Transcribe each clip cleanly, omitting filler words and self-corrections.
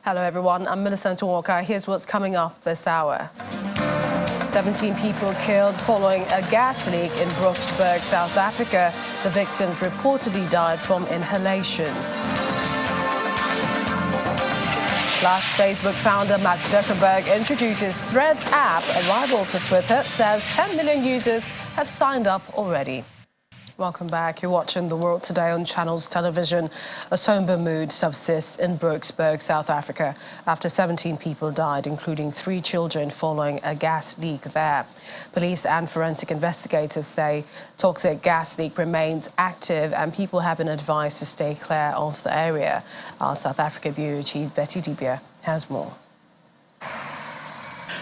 Hello everyone, I'm Millicent Walker. Here's what's coming up this hour. 17 people killed following a gas leak in Bocksburg, South Africa. The victims reportedly died from inhalation. Plus, Facebook founder Mark Zuckerberg introduces Threads app, a rival to Twitter, says 10 million users have signed up already. Welcome back. You're watching The World Today on Channels Television. A somber mood subsists in Bocksburg, South Africa, after 17 people died, including 3 children, following a gas leak there. Police and forensic investigators say toxic gas leak remains active and people have been advised to stay clear of the area. Our South Africa Bureau Chief Betty Dibia has more.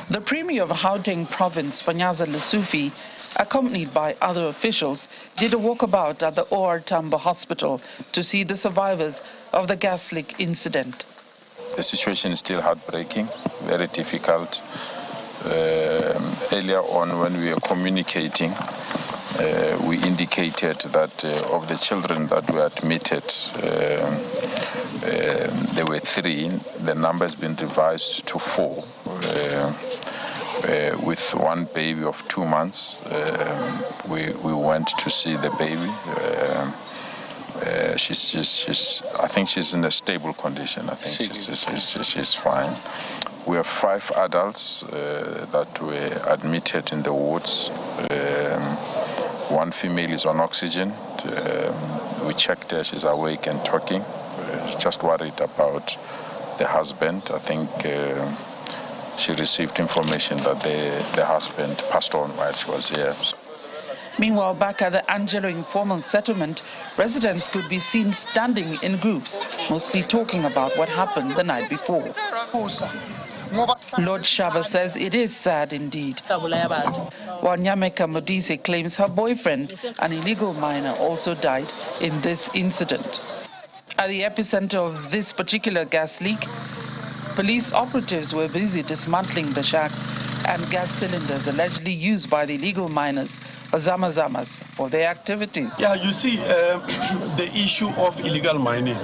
The Premier of Gauteng Province, Panyaza Lesufi, accompanied by other officials, did a walkabout at the OR Tambo Hospital to see the survivors of the gas leak incident. The situation is still heartbreaking, very difficult. Earlier on, when we were communicating, we indicated that of the children that were admitted, there were 3. The number has been revised to 4. With one baby of 2 months, we went to see the baby. I think she's in a stable condition. I think she's fine. We have 5 adults that were admitted in the wards. 1 female is on oxygen. We checked her; she's awake and talking. Just worried about the husband. I think she received information that the husband passed on while she was here. Meanwhile, back at the Angelo informal settlement, residents could be seen standing in groups, mostly talking about what happened the night before. Lord Shaba says it is sad indeed. While Nyameka Modise claims her boyfriend, an illegal miner, also died in this incident. At the epicenter of this particular gas leak, police operatives were busy dismantling the shacks and gas cylinders allegedly used by the illegal miners, or Zamazamas, for their activities. Yeah, you see, the issue of illegal mining,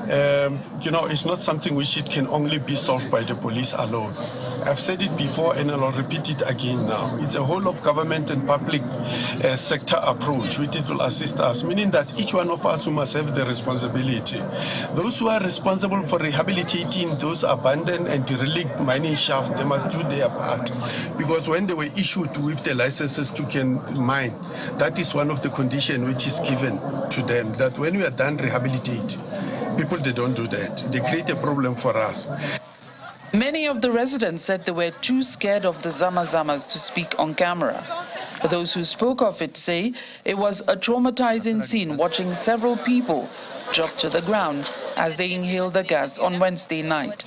it's not something which it can only be solved by the police alone. I've said it before and I'll repeat it again now. It's a whole of government and public sector approach which it will assist us, meaning that each one of us who must have the responsibility. Those who are responsible for rehabilitating those abandoned and derelict mining shafts, they must do their part. Because when they were issued with the licenses to can mine, that is one of the conditions which is given to them, that when we are done rehabilitate, people, they don't do that. They create a problem for us. Many of the residents said they were too scared of the Zamazamas to speak on camera. But those who spoke of it say it was a traumatizing scene watching several people drop to the ground as they inhaled the gas on Wednesday night.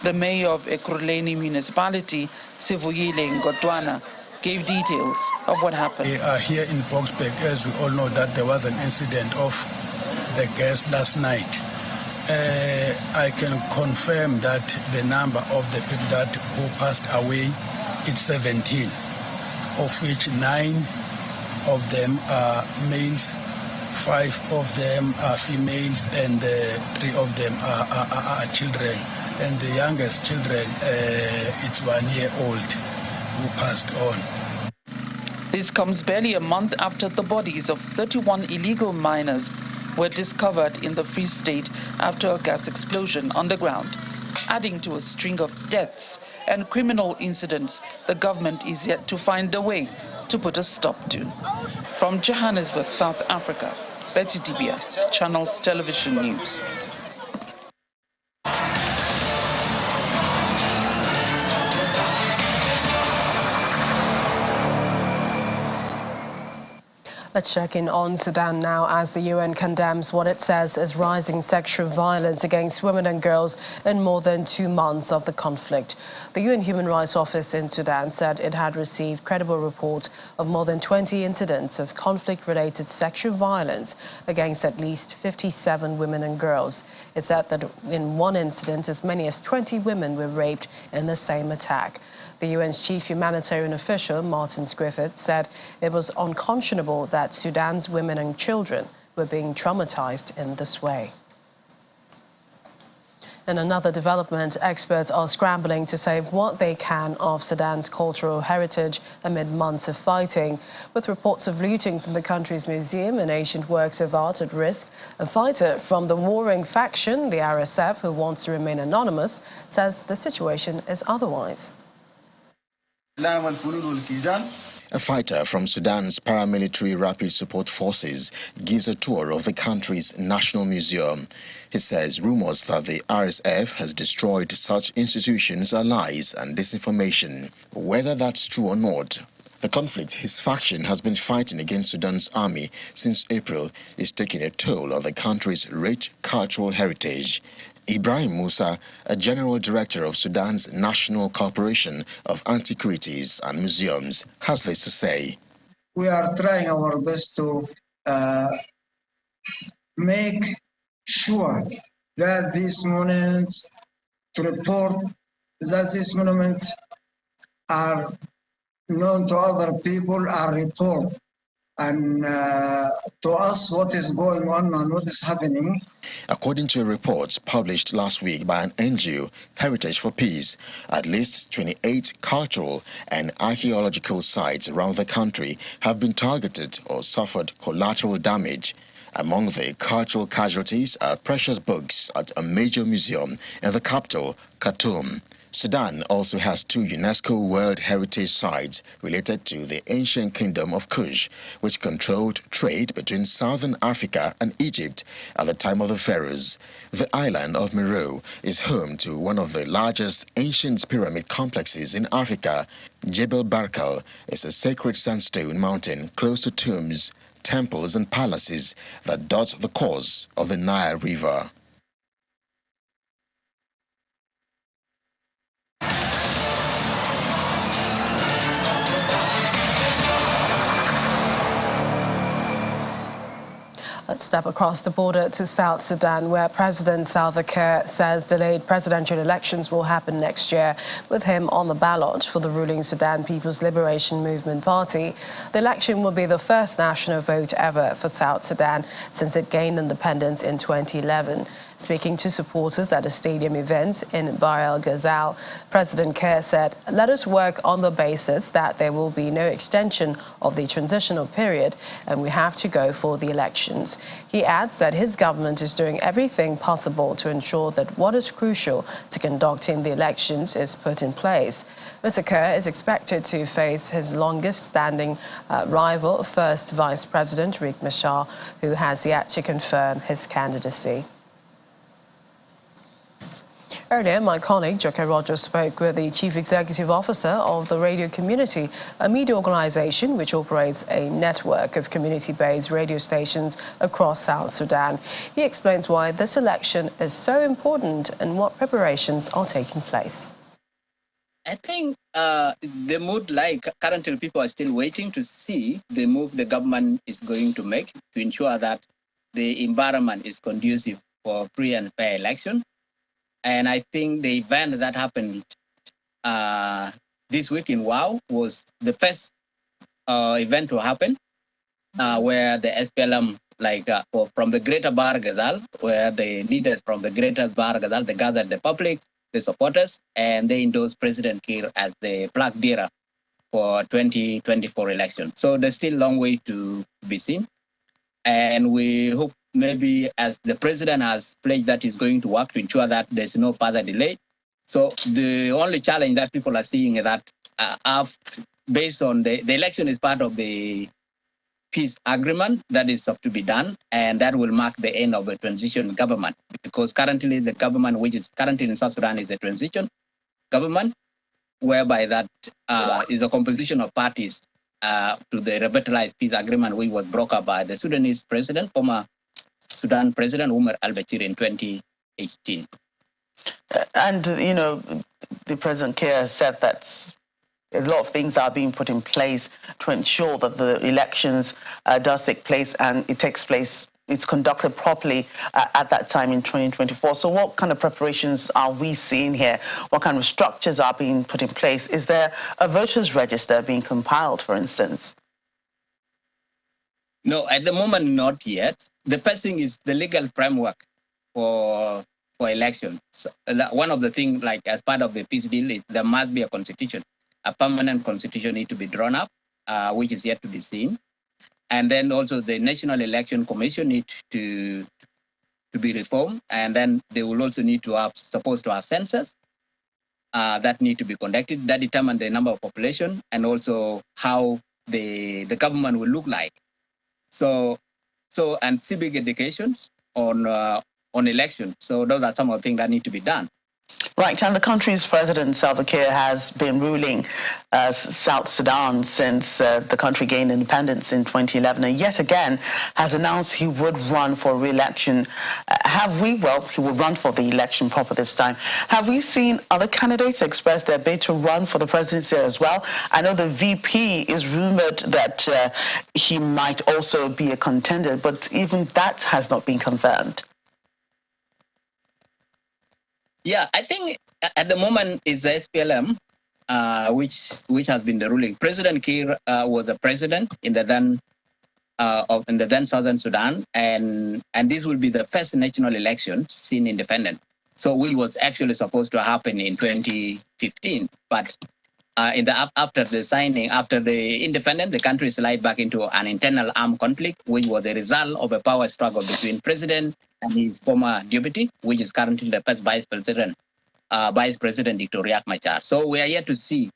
The mayor of Ekurhuleni municipality, Sivuyile Ngotwana, gave details of what happened. We are here in Bocksburg, as we all know that there was an incident of the gas last night. I can confirm that the number of the people who passed away is 17, of which 9 of them are males, 5 of them are females, and 3 of them are children. And the youngest children, it's 1 year old who passed on. This comes barely a month after the bodies of 31 illegal miners were discovered in the Free State after a gas explosion on the ground, adding to a string of deaths and criminal incidents the government is yet to find a way to put a stop to. From Johannesburg, South Africa, Betty Dibia, Channels Television News. Let's check in on Sudan now, as the UN condemns what it says is rising sexual violence against women and girls in more than 2 months of the conflict. The UN Human Rights Office in Sudan said it had received credible reports of more than 20 incidents of conflict-related sexual violence against at least 57 women and girls. It said that in one incident, as many as 20 women were raped in the same attack. The UN's chief humanitarian official, Martin Griffith, said it was unconscionable that Sudan's women and children were being traumatized in this way. In another development, experts are scrambling to save what they can of Sudan's cultural heritage amid months of fighting. With reports of lootings in the country's museum and ancient works of art at risk, a fighter from the warring faction, the RSF, who wants to remain anonymous, says the situation is otherwise. A fighter from Sudan's paramilitary rapid support forces gives a tour of the country's national museum. He says rumors that the RSF has destroyed such institutions are lies and disinformation. Whether that's true or not, the conflict his faction has been fighting against Sudan's army since April is taking a toll on the country's rich cultural heritage. Ibrahim Musa, a general director of Sudan's National Corporation of Antiquities and Museums, has this to say. We are trying our best to make sure that these monuments, to report that these monuments are known to other people, are reported. And to us, what is going on and what is happening. According to a report published last week by an NGO, Heritage for Peace, at least 28 cultural and archaeological sites around the country have been targeted or suffered collateral damage. Among the cultural casualties are precious books at a major museum in the capital, Khartoum. Sudan also has 2 UNESCO World Heritage Sites related to the ancient kingdom of Kush, which controlled trade between southern Africa and Egypt at the time of the pharaohs. The island of Meroe is home to one of the largest ancient pyramid complexes in Africa. Jebel Barkal is a sacred sandstone mountain close to tombs, temples and palaces that dot the course of the Nile River. Let's step across the border to South Sudan, where President Salva Kiir says delayed presidential elections will happen next year, with him on the ballot for the ruling Sudan People's Liberation Movement Party. The election will be the first national vote ever for South Sudan since it gained independence in 2011. Speaking to supporters at a stadium event in Bahr el Ghazal, President Kiir said, "Let us work on the basis that there will be no extension of the transitional period and we have to go for the elections." He adds that his government is doing everything possible to ensure that what is crucial to conducting the elections is put in place. Mr. Kiir is expected to face his longest-standing rival, First Vice President Riek Machar, who has yet to confirm his candidacy. Earlier, my colleague, Joke Rogers, spoke with the Chief Executive Officer of the Radio Community, a media organization which operates a network of community-based radio stations across South Sudan. He explains why this election is so important and what preparations are taking place. I think the mood, like currently people are still waiting to see the move the government is going to make to ensure that the environment is conducive for free and fair election. And I think the event that happened this week in WOW was the first event to happen where the SPLM, from the Greater Bahr Ghazal, where the leaders from the Greater Bahr Ghazal, they gathered the public, the supporters, and they endorsed President Kiir as the flag bearer for 2024 election. So there's still a long way to be seen. And we hope maybe as the president has pledged that he's going to work to ensure that there's no further delay. So the only challenge that people are seeing is that based on the election is part of the peace agreement that is to be done, and that will mark the end of a transition government, because currently the government which is currently in South Sudan is a transition government, whereby that is a composition of parties to the revitalized peace agreement which was brokered by the Sudanese president, former Sudan President Umar al-Bashir in 2018. And, you know, the President Kiir said that a lot of things are being put in place to ensure that the elections does take place and it takes place, it's conducted properly at that time in 2024. So what kind of preparations are we seeing here? What kind of structures are being put in place? Is there a voters register being compiled, for instance? No, at the moment, not yet. The first thing is the legal framework for for elections. So, one of the things, like as part of the peace deal, is there must be a constitution. A permanent constitution need to be drawn up, which is yet to be seen. And then also the National Election Commission need to be reformed. And then they will also need to have, supposed to have census that need to be conducted, that determine the number of population and also how the government will look like. So and civic education on election. So those are some of the things that need to be done. Right, and the country's president, Salva Kiir, has been ruling South Sudan since the country gained independence in 2011, and yet again has announced he would run for re-election. He will run for the election proper this time. Have we seen other candidates express their bid to run for the presidency as well? I know the VP is rumored that he might also be a contender, but even that has not been confirmed. Yeah, I think at the moment it's the SPLM, which has been the ruling. President Kiir was the president in the then Southern Sudan, and this will be the first national election since independence. So which was actually supposed to happen in 2015, but after the independence, the country slid back into an internal armed conflict, which was the result of a power struggle between president and his former deputy, which is currently the first vice president, Dr. Riek Machar. So we are yet to see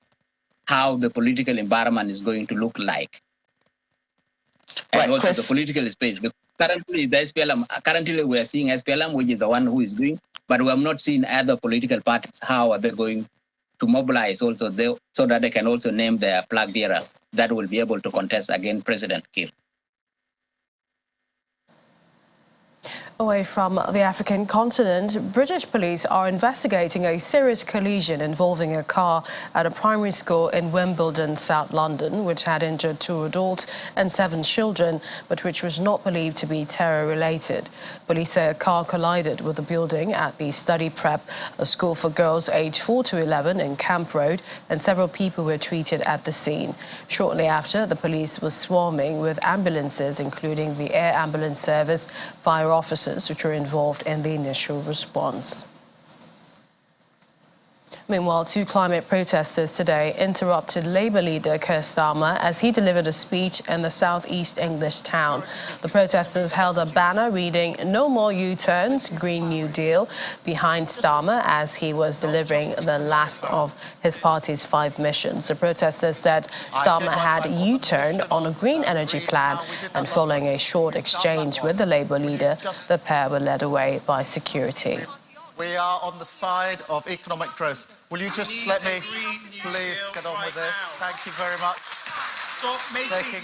how the political environment is going to look like, and also the political space. Currently, the SPLM. Currently, we are seeing SPLM, which is the one who is doing, but we have not seen other political parties. How are they going to mobilize also so that they can also name their flag bearer that will be able to contest against President Kiir? Away from the African continent, British police are investigating a serious collision involving a car at a primary school in Wimbledon, South London, which had injured 2 adults and 7 children, but which was not believed to be terror-related. Police say a car collided with a building at the Study Prep, a school for girls aged 4 to 11 in Camp Road, and several people were treated at the scene. Shortly after, the police was swarming with ambulances, including the Air Ambulance Service, fire officers, which were involved in the initial response. Meanwhile, 2 climate protesters today interrupted Labour leader Keir Starmer as he delivered a speech in the southeast English town. The protesters held a banner reading "No more U-turns, Green New Deal" behind Starmer as he was delivering the last of his party's 5 missions. The protesters said Starmer had U-turned on a green energy plan, and following a short exchange with the Labour leader, the pair were led away by security. We are on the side of economic growth. Will you just let me please get on with this? Thank you very much. Stop making...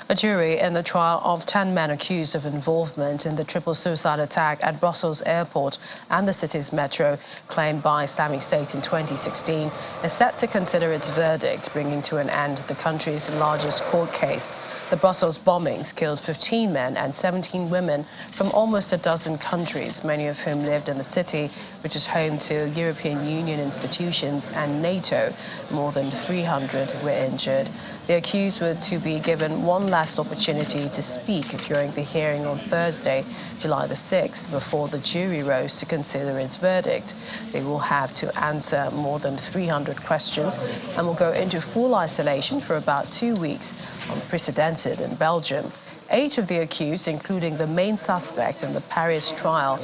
A jury in the trial of 10 men accused of involvement in the triple suicide attack at Brussels airport and the city's metro claimed by Islamic State in 2016 is set to consider its verdict, bringing to an end the country's largest court case. The Brussels bombings killed 15 men and 17 women from almost a dozen countries, many of whom lived in the city, which is home to European Union institutions and NATO. More than 300 were injured. The accused were to be given one last opportunity to speak during the hearing on Thursday, July the 6th, before the jury rose to consider its verdict. They will have to answer more than 300 questions and will go into full isolation for about 2 weeks, unprecedented in Belgium. 8 of the accused, including the main suspect in the Paris trial,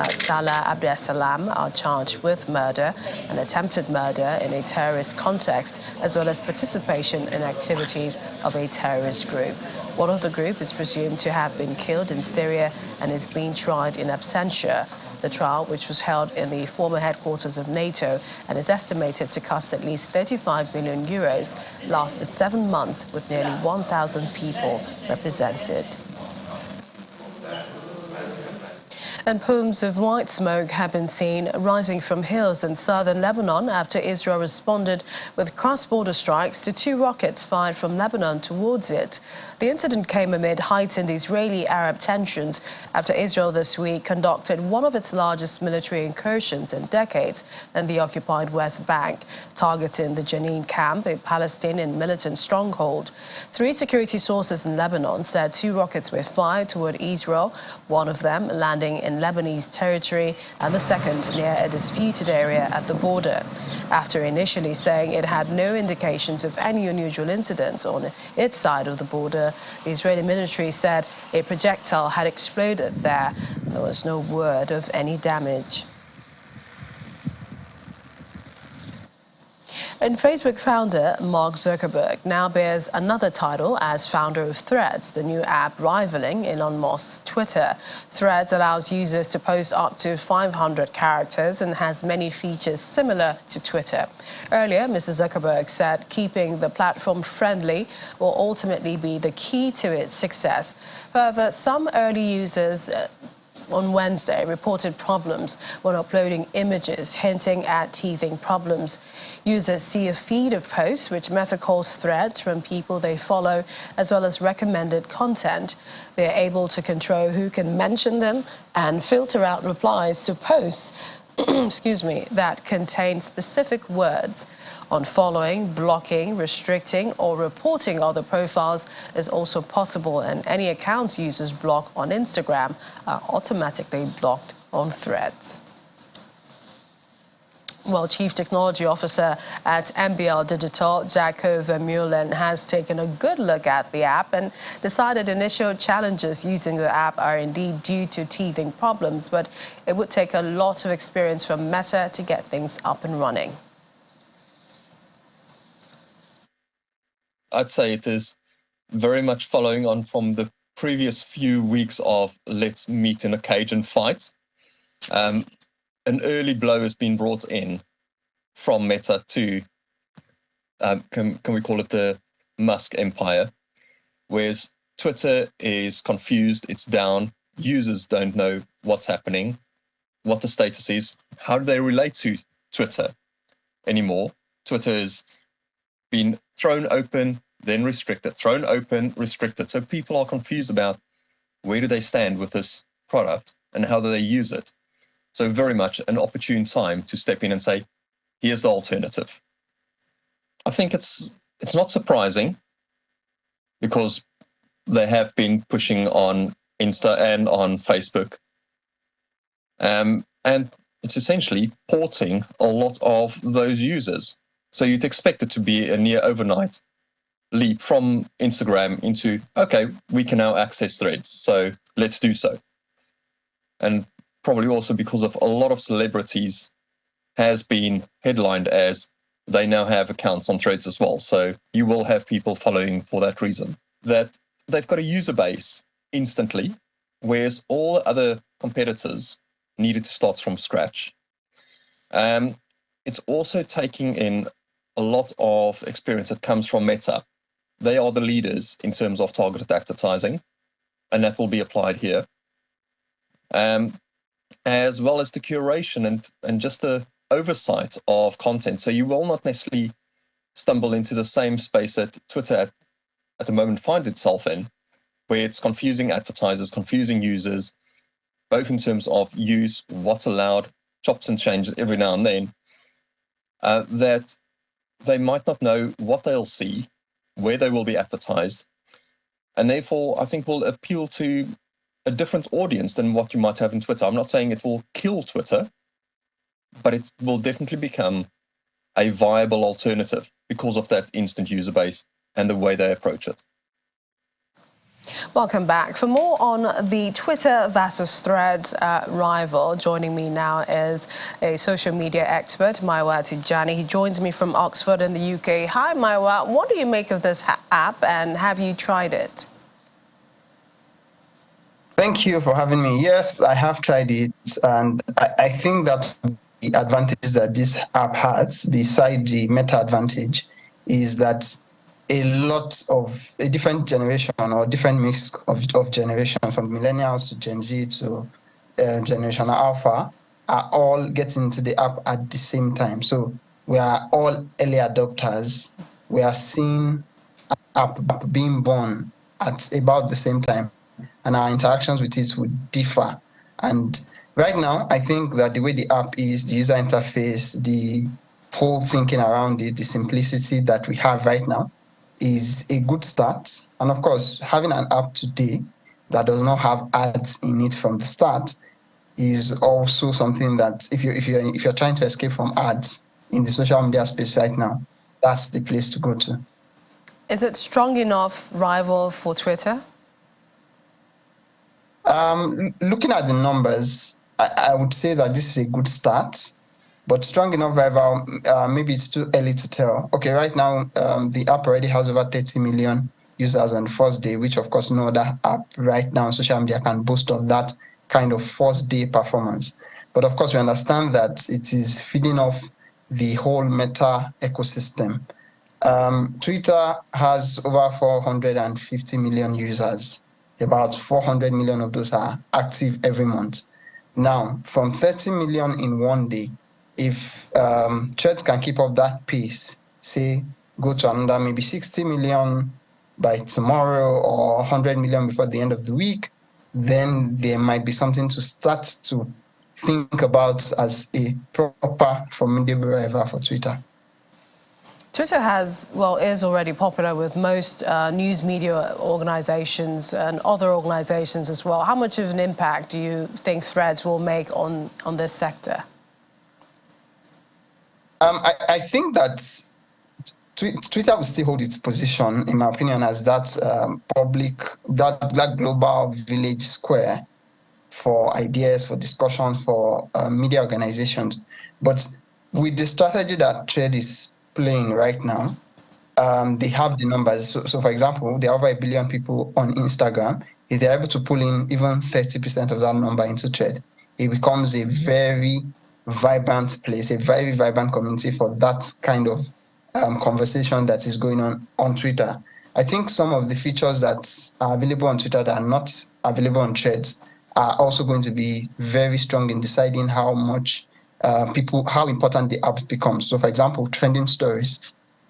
Salah Abdeslam, are charged with murder and attempted murder in a terrorist context, as well as participation in activities of a terrorist group. One of the group is presumed to have been killed in Syria and is being tried in absentia. The trial, which was held in the former headquarters of NATO and is estimated to cost at least 35 million euros, lasted 7 months with nearly 1,000 people represented. And plumes of white smoke have been seen rising from hills in southern Lebanon after Israel responded with cross-border strikes to 2 rockets fired from Lebanon towards it. The incident came amid heightened Israeli-Arab tensions after Israel this week conducted one of its largest military incursions in decades in the occupied West Bank, targeting the Jenin camp, a Palestinian militant stronghold. 3 security sources in Lebanon said 2 rockets were fired toward Israel, one of them landing in in Lebanese territory and the second near a disputed area at the border. After initially saying it had no indications of any unusual incidents on its side of the border, the Israeli military said a projectile had exploded there. There was no word of any damage. And Facebook founder Mark Zuckerberg now bears another title as founder of Threads, the new app rivaling Elon Musk's Twitter. Threads allows users to post up to 500 characters and has many features similar to Twitter. Earlier, Mr. Zuckerberg said keeping the platform friendly will ultimately be the key to its success. However, some early users on Wednesday reported problems when uploading images, hinting at teething problems. Users see a feed of posts, which Meta calls threads, from people they follow, as well as recommended content. They are able to control who can mention them and filter out replies to posts that contain specific words. Unfollowing, blocking, restricting, or reporting other profiles is also possible, and any accounts users block on Instagram are automatically blocked on Threads. Well, Chief Technology Officer at MBL Digital, Jacob Vermeulen, has taken a good look at the app and decided initial challenges using the app are indeed due to teething problems, but it would take a lot of experience from Meta to get things up and running. I'd say it is very much following on from the previous few weeks of let's meet in a cage and fight. An early blow has been brought in from Meta to, can we call it the Musk Empire, whereas Twitter is confused, it's down, users don't know what's happening, what the status is, how do they relate to Twitter anymore. Twitter has been thrown open, then restricted, thrown open, restricted. So people are confused about where do they stand with this product and how do they use it. So very much an opportune time to step in and say, here's the alternative. I think it's not surprising because they have been pushing on Insta and on Facebook. And it's essentially porting a lot of those users. So you'd expect it to be a near overnight leap from Instagram into, okay, we can now access Threads, so let's do so. And probably also because of a lot of celebrities has been headlined as they now have accounts on Threads as well. So you will have people following for that reason. That they've got a user base instantly, whereas all other competitors needed to start from scratch. It's also taking in a lot of experience that comes from Meta. They are the leaders in terms of targeted advertising, and that will be applied here. As well as the curation and just the oversight of content. So you will not necessarily stumble into the same space that Twitter at the moment finds itself in, where it's confusing advertisers, confusing users, both in terms of use, what's allowed, chops and changes every now and then, that they might not know what they'll see, where they will be advertised, and therefore I think will appeal to a different audience than what you might have in Twitter. I'm not saying it will kill Twitter, but it will definitely become a viable alternative because of that instant user base and the way they approach it. Welcome back. For more on the Twitter versus Threads rival, joining me now is a social media expert, Maiwa Tijani. He joins me from Oxford in the UK. Hi, Maiwa. What do you make of this app, and have you tried it? Thank you for having me. Yes, I have tried it, and I think that the advantage that this app has, beside the Meta advantage, is that a lot of a different generation or different mix of generations, from millennials to Gen Z to Generation Alpha, are all getting into the app at the same time. So we are all early adopters. We are seeing app being born at about the same time, and our interactions with it would differ. And right now, I think that the way the app is, the user interface, the whole thinking around it, the simplicity that we have right now, is a good start. And of course, having an app today that does not have ads in it from the start is also something that if you're trying to escape from ads in the social media space right now, that's the place to go to. Is it strong enough rival for Twitter? Looking at the numbers, I would say that this is a good start, but strong enough rival, maybe it's too early to tell. Okay, right now, the app already has over 30 million users on the first day, which of course no other app right now on social media can boast of that kind of first day performance. But of course, we understand that it is feeding off the whole Meta ecosystem. Twitter has over 450 million users. About 400 million of those are active every month. Now, from 30 million in one day, if Threads can keep up that pace, say go to another maybe 60 million by tomorrow or 100 million before the end of the week, then there might be something to start to think about as a proper formidable rival for Twitter. Twitter is already popular with most news media organizations and other organizations as well. How much of an impact do you think Threads will make on this sector? I think that Twitter will still hold its position, in my opinion, as that that global village square for ideas, for discussion, for media organizations. But with the strategy that Thread is playing right now, they have the numbers. So for example, there are over 1 billion people on Instagram. If they're able to pull in even 30% of that number into Thread, it becomes a very vibrant place, a very vibrant community for that kind of conversation that is going on Twitter. I think some of the features that are available on Twitter that are not available on Threads are also going to be very strong in deciding how much how important the app becomes. So for example, trending stories.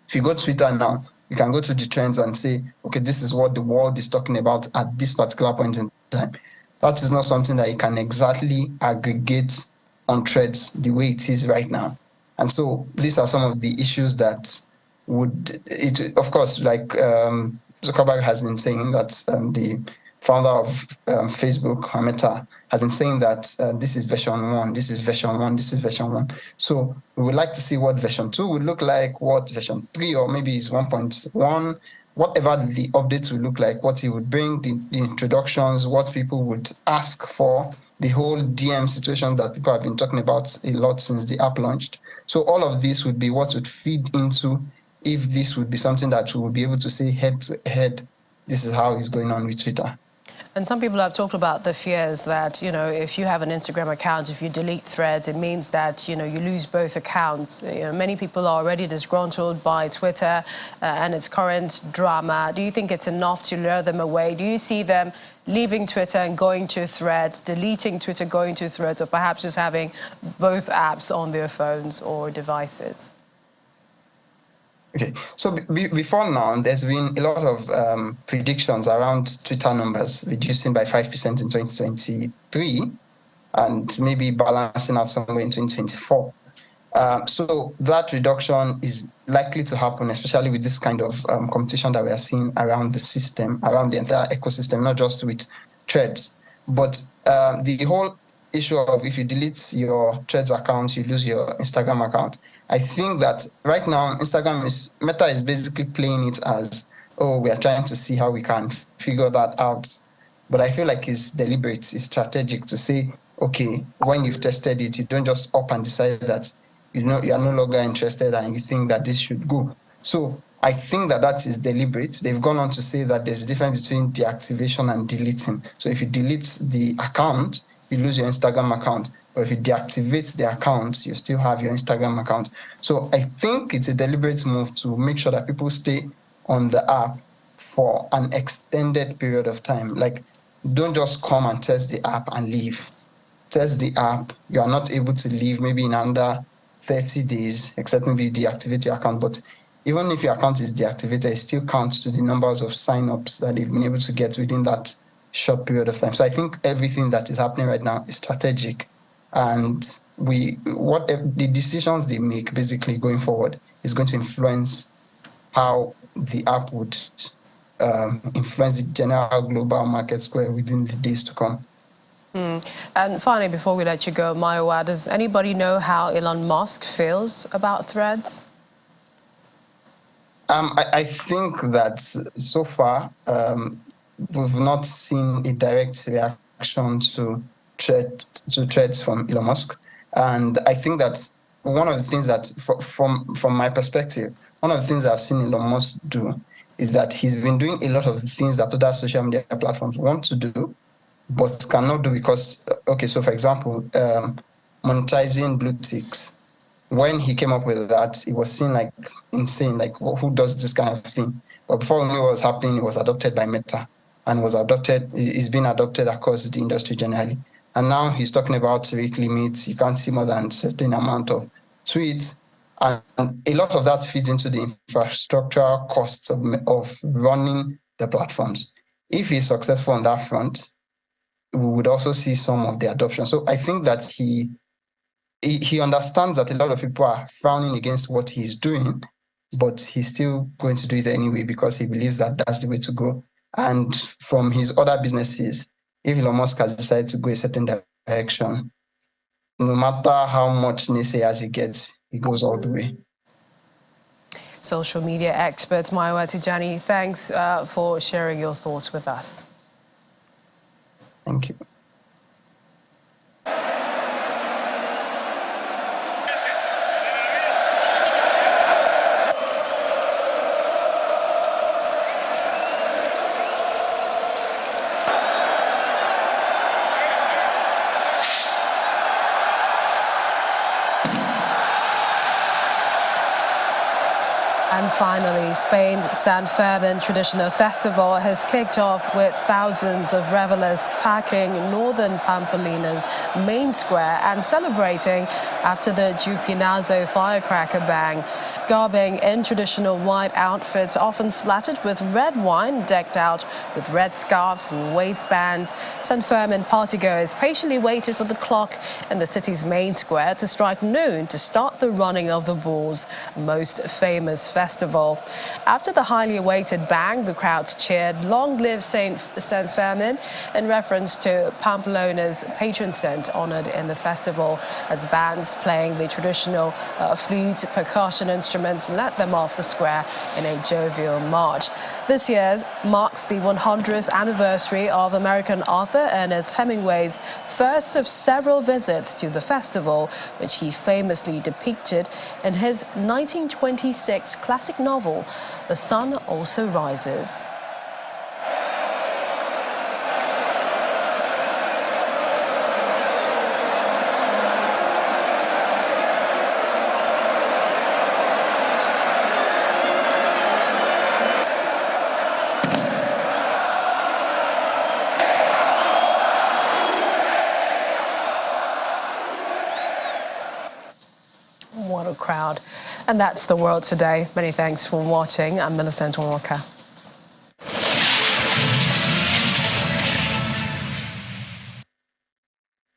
If you go to Twitter now, you can go to the trends and say, okay, this is what the world is talking about at this particular point in time. That is not something that you can exactly aggregate on Threads the way it is right now. And so these are some of the issues that of course, like Zuckerberg has been saying that the founder of Facebook, Meta, has been saying that this is version 1, this is version 1, this is version 1. So we would like to see what version 2 would look like, what version 3 or maybe is 1.1, whatever the updates would look like, what it would bring, the introductions, what people would ask for, the whole DM situation that people have been talking about a lot since the app launched. So all of this would be what would feed into if this would be something that we would be able to say head to head, this is how it's going on with Twitter. And some people have talked about the fears that, if you have an Instagram account, if you delete Threads, it means that, you lose both accounts. Many people are already disgruntled by Twitter and its current drama. Do you think it's enough to lure them away? Do you see them leaving Twitter and going to Threads, deleting Twitter, going to Threads, or perhaps just having both apps on their phones or devices? Okay, so before now, there's been a lot of predictions around Twitter numbers reducing by 5% in 2023 and maybe balancing out somewhere in 2024. So that reduction is likely to happen, especially with this kind of competition that we are seeing around the system, around the entire ecosystem, not just with Threads. But the whole issue of if you delete your Threads account, you lose your Instagram account. I think that right now, Meta is basically playing it as, we are trying to see how we can figure that out. But I feel like it's deliberate, it's strategic to say, okay, when you've tested it, you don't just up and decide that, you are no longer interested and you think that this should go. So I think that is deliberate. They've gone on to say that there's a difference between deactivation and deleting. So if you delete the account, you lose your Instagram account. Or if you deactivate the account, you still have your Instagram account. So I think it's a deliberate move to make sure that people stay on the app for an extended period of time. Like, don't just come and test the app and leave. Test the app. You are not able to leave maybe in under 30 days, except maybe you deactivate your account. But even if your account is deactivated, it still counts to the numbers of signups that they've been able to get within that short period of time. So I think everything that is happening right now is strategic. And the decisions they make basically going forward is going to influence how the app would influence the general global market square within the days to come. And finally, before we let you go, Maiwa, does anybody know how Elon Musk feels about Threads? I think that so far we've not seen a direct reaction to threats from Elon Musk, and I think that one of the things that, from my perspective, one of the things I've seen Elon Musk do is that he's been doing a lot of the things that other social media platforms want to do, but cannot do because, okay, so for example, monetizing blue ticks. When he came up with that, it was seen like insane, like who does this kind of thing? But before we knew what was happening, it was adopted by Meta and is being adopted across the industry generally. And now he's talking about rate limits. You can't see more than a certain amount of tweets. And a lot of that feeds into the infrastructural costs of running the platforms. If he's successful on that front, we would also see some of the adoption. So I think that he understands that a lot of people are frowning against what he's doing, but he's still going to do it anyway because he believes that that's the way to go. And from his other businesses, if Elon Musk has decided to go a certain direction, no matter how much naysayers he gets, he goes all the way. Social media expert Maiwa Tijani, thanks for sharing your thoughts with us. Thank you. And finally, Spain's San Fermin traditional festival has kicked off with thousands of revelers packing northern Pampelina's main square and celebrating after the Chupinazo firecracker bang. Garbing in traditional white outfits, often splattered with red wine, decked out with red scarves and waistbands, San Fermin partygoers patiently waited for the clock in the city's main square to strike noon to start the running of the bull's most famous festival. After the highly awaited bang, the crowds cheered, "Long live San Fermin," in reference to Pamplona's patron saint honored in the festival, as bands playing the traditional flute, percussion instruments led them off the square in a jovial march. This year marks the 100th anniversary of American author Ernest Hemingway's first of several visits to the festival, which he famously depicted in his 1926 classic novel, The Sun Also Rises. What a crowd. And that's the world today. Many thanks for watching. I'm Millicent Walker.